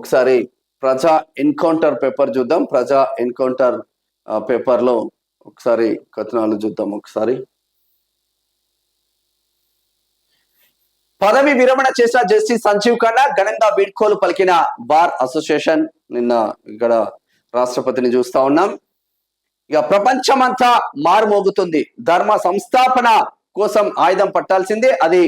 ఒకసారి ప్రజా encounter paper చూద్దాం. ప్రజా ఎన్కౌంటర్ పేపర్ లో ఒకసారి కథనాలు చూద్దాం. ఒకసారి పదవి విరమణ చేసిన జస్టిస్ సంజీవ్ ఖన్నా ఘనంగా వీడ్కోలు పలికిన బార్ అసోసియేషన్. నిన్న ఇక్కడ రాష్ట్రపతిని చూస్తా ఉన్నాం. ఇక ప్రపంచమంతా మారుమోగుతుంది. ధర్మ సంస్థాపన కోసం ఆయుధం పట్టాల్సిందే, అది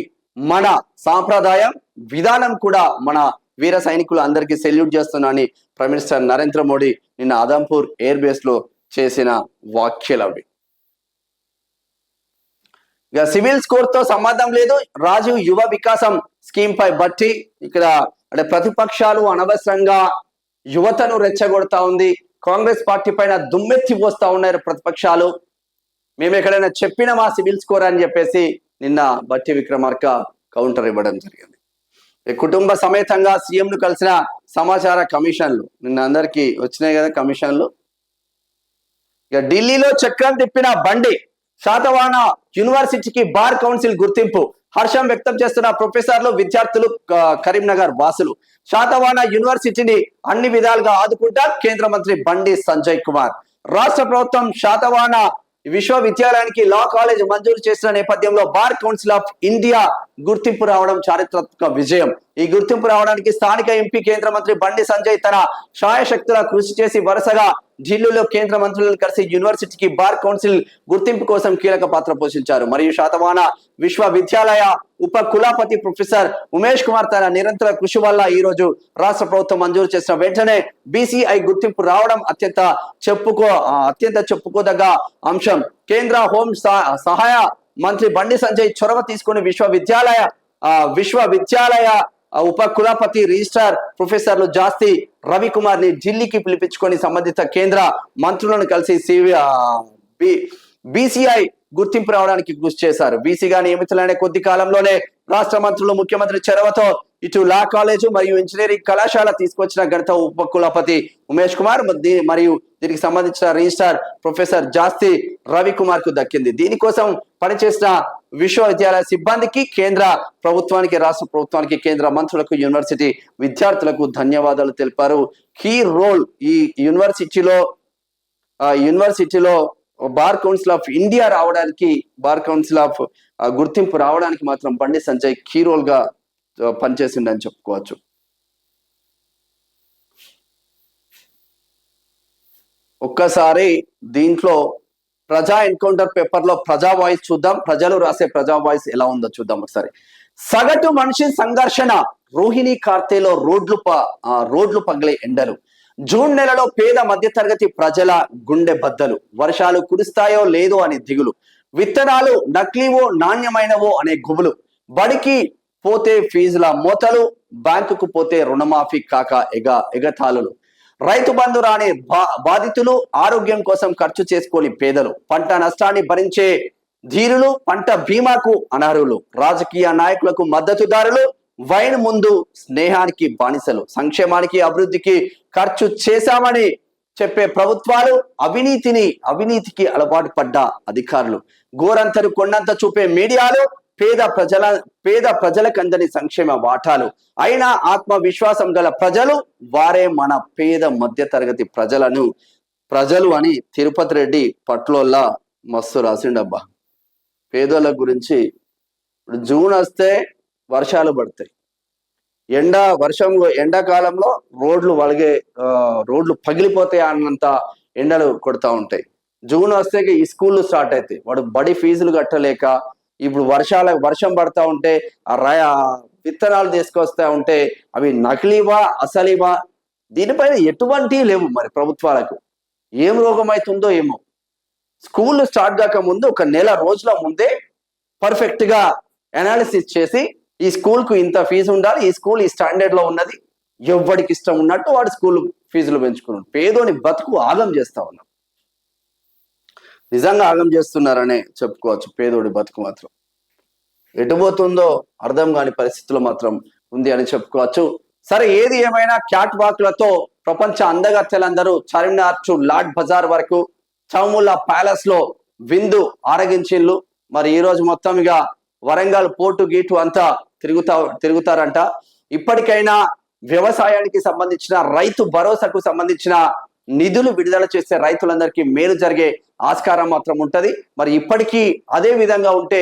మన సాంప్రదాయం, విధానం కూడా. మన వీర సైనికులు అందరికీ సెల్యూట్ చేస్తున్నా అని ప్రైమ్ మినిస్టర్ నరేంద్ర మోడీ నిన్న ఆదంపూర్ ఎయిర్ బేస్ లో చేసిన వ్యాఖ్యలు అవి. ఇక సివిల్ స్కోర్ తో సంబంధం లేదు, రాజీవ్ యువ వికాసం స్కీమ్ పై బట్టి ఇక్కడ అంటే ప్రతిపక్షాలు అనవసరంగా యువతను రెచ్చగొడతా ఉంది. కాంగ్రెస్ పార్టీ పైన దుమ్మెత్తి పోస్తా ఉన్నారు ప్రతిపక్షాలు. మేము ఎక్కడైనా చెప్పిన మా సివిల్ స్కోర్ అని చెప్పేసి నిన్న బట్టి విక్రమార్క కౌంటర్ ఇవ్వడం జరిగింది. కుటుంబ సమేతంగా సీఎం ను కలిసిన సమాచార కమిషన్లు నిన్న అందరికి వచ్చినాయి కదా కమిషన్లు. ఇక ఢిల్లీలో చక్రం తిప్పిన బండి, శాతవాహన యూనివర్సిటీకి బార్ కౌన్సిల్ గుర్తింపు. హర్షం వ్యక్తం చేస్తున్న ప్రొఫెసర్లు, విద్యార్థులు, కరీంనగర్ వాసులు. శాతవాహన యూనివర్సిటీని అన్ని విధాలుగా ఆదుకుంటా కేంద్ర మంత్రి బండి సంజయ్ కుమార్. రాష్ట్ర ప్రభుత్వం శాతవాహన విశ్వవిద్యాలయానికి లా కాలేజ్ మంజూరు చేసిన నేపథ్యంలో బార్ కౌన్సిల్ ఆఫ్ ఇండియా గుర్తింపు రావడం చారిత్రాత్మక విజయం. ఈ గుర్తింపు రావడానికి స్థానిక ఎంపీ కేంద్ర మంత్రి బండి సంజయ్ తన శాయశక్తుల కృషి చేసి వరుసగా ఢిల్లీలో కేంద్ర మంత్రులను కలిసి యూనివర్సిటీకి బార్ కౌన్సిల్ గుర్తింపు కోసం కీలక పాత్ర పోషించారు. మరియు శాతవాహన విశ్వవిద్యాలయ ఉప కులపతి ప్రొఫెసర్ ఉమేష్ కుమార్ తన నిరంతర కృషి వల్ల ఈ రోజు రాష్ట్ర ప్రభుత్వం మంజూరు చేసిన వెంటనే బీసీఐ గుర్తింపు రావడం అత్యంత చెప్పుకోదగ్గ అంశం. కేంద్ర హోం సహాయ మంత్రి బండి సంజయ్ చొరవ తీసుకుని విశ్వవిద్యాలయ ఉప కులపతి రిజిస్ట్రార్ ప్రొఫెసర్లు జాస్తి రవికుమార్ ని ఢిల్లీకి పిలిపించుకొని సంబంధిత కేంద్ర మంత్రులను కలిసి బీసీఐ గుర్తింపు రావడానికి కృషి చేశారు. బీసీగా నియమితులైన కొద్ది కాలంలోనే రాష్ట్ర మంత్రులు, ముఖ్యమంత్రి చొరవతో ఇటు లా కాలేజు మరియు ఇంజనీరింగ్ కళాశాల తీసుకొచ్చిన ఘనత ఉప కులపతి ఉమేష్ కుమార్ మరియు దీనికి సంబంధించిన రిజిస్ట్రార్ ప్రొఫెసర్ జాస్తి రవికుమార్ కు దక్కింది. దీనికోసం పనిచేసిన విశ్వవిద్యాలయ సిబ్బందికి, కేంద్ర ప్రభుత్వానికి, రాష్ట్ర ప్రభుత్వానికి, కేంద్ర మంత్రులకు, యూనివర్సిటీ విద్యార్థులకు ధన్యవాదాలు తెలిపారు. కీ రోల్ ఈ యూనివర్సిటీలో బార్ కౌన్సిల్ ఆఫ్ ఇండియా రావడానికి, బార్ కౌన్సిల్ ఆఫ్ గుర్తింపు రావడానికి మాత్రం బండి సంజయ్ కీ రోల్ గా పనిచేసిండని చెప్పుకోవచ్చు. ఒక్కసారి దీంట్లో ప్రజా ఎన్కౌంటర్ పేపర్ లో ప్రజా వాయిస్ చూద్దాం. ప్రజలు రాసే ప్రజా వాయిస్ ఎలా ఉందో చూద్దాం ఒకసారి. సగటు మనిషి సంఘర్షణ, రోహిణి కార్తెలో రోడ్లు పగిలే ఎండలు. జూన్ నెలలో పేద మధ్యతరగతి ప్రజల గుండె బద్దలు. వర్షాలు కురుస్తాయో లేదో అనే దిగులు. విత్తనాలు నకిలీవో నాణ్యమైనవో అనే గుబులు. బడికి పోతే ఫీజుల మోతలు, బ్యాంకుకు పోతే రుణమాఫీ కాక ఎగతాళులు. రైతు బంధు రాని బాధితులు, ఆరోగ్యం కోసం ఖర్చు చేసుకోని పేదలు. పంట నష్టాన్ని భరించే ధీరులు, పంట బీమాకు అనర్హులు. రాజకీయ నాయకులకు మద్దతుదారులు, వైన్ ముందు స్నేహానికి బానిసలు. సంక్షేమానికి, అభివృద్ధికి ఖర్చు చేశామని చెప్పే ప్రభుత్వాలు, అవినీతికి అలవాటు పడ్డ అధికారులు. గోరంతరు కొండంత చూపే మీడియాలు, పేద ప్రజలకు అందని సంక్షేమ వాటాలు. అయినా ఆత్మవిశ్వాసం గల ప్రజలు, వారే మన పేద మధ్య తరగతి ప్రజలు అని తిరుపతి రెడ్డి పట్లోల్లా మస్తు రాసిండబ్బా. పేదోళ్ళ గురించి జూన్ వస్తే వర్షాలు పడతాయి, ఎండాకాలంలో రోడ్లు పగిలిపోతాయి అన్నంత ఎండలు కొడతా ఉంటాయి. జూన్ వస్తే ఈ స్కూళ్ళు స్టార్ట్ అవుతాయి. వాడు బడి ఫీజులు కట్టలేక, ఇప్పుడు వర్షం పడతా ఉంటే ఆ విత్తనాలు తీసుకొస్తా ఉంటే అవి నకిలీవా అసలీవా, దీనిపైన ఎటువంటి లేవు. మరి ప్రభుత్వాలకు ఏం రోగం అవుతుందో ఏమో. స్కూల్ స్టార్ట్ కాక ముందు ఒక నెల రోజుల ముందే పర్ఫెక్ట్ గా అనాలిసిస్ చేసి ఈ స్కూల్ కు ఇంత ఫీజు ఉండాలి, ఈ స్కూల్ ఈ స్టాండర్డ్ లో ఉన్నది, ఎవరికి ఇష్టం ఉన్నట్టు వాడు స్కూల్ ఫీజులు పెంచుకున్నాడు. పేదోని బతుకు ఆగం చేస్తా ఉన్నాం. నిజంగా ఆగం చేస్తున్నారనే చెప్పుకోవచ్చు. పేదోడి బతుకు మాత్రం ఎటుపోతుందో అర్థం కాని పరిస్థితులు మాత్రం ఉంది అని చెప్పుకోవచ్చు. సరే, ఏది ఏమైనా క్యాట్ వాక్లతో ప్రపంచ అందగత్తెలందరూ చార్మినార్ టు లాడ్ బజార్ వరకు చౌముల్లా ప్యాలెస్ లో విందు ఆరగించిళ్ళు. మరి ఈ రోజు మొత్తం ఇక వరంగల్ పోర్టు గీటు అంతా తిరుగుతారంట. ఇప్పటికైనా వ్యవసాయానికి సంబంధించిన రైతు భరోసాకు సంబంధించిన నిధులు విడుదల చేస్తే రైతులందరికీ మేలు జరిగే ఆస్కారం మాత్రం ఉంటది. మరి ఇప్పటికీ అదే విధంగా ఉంటే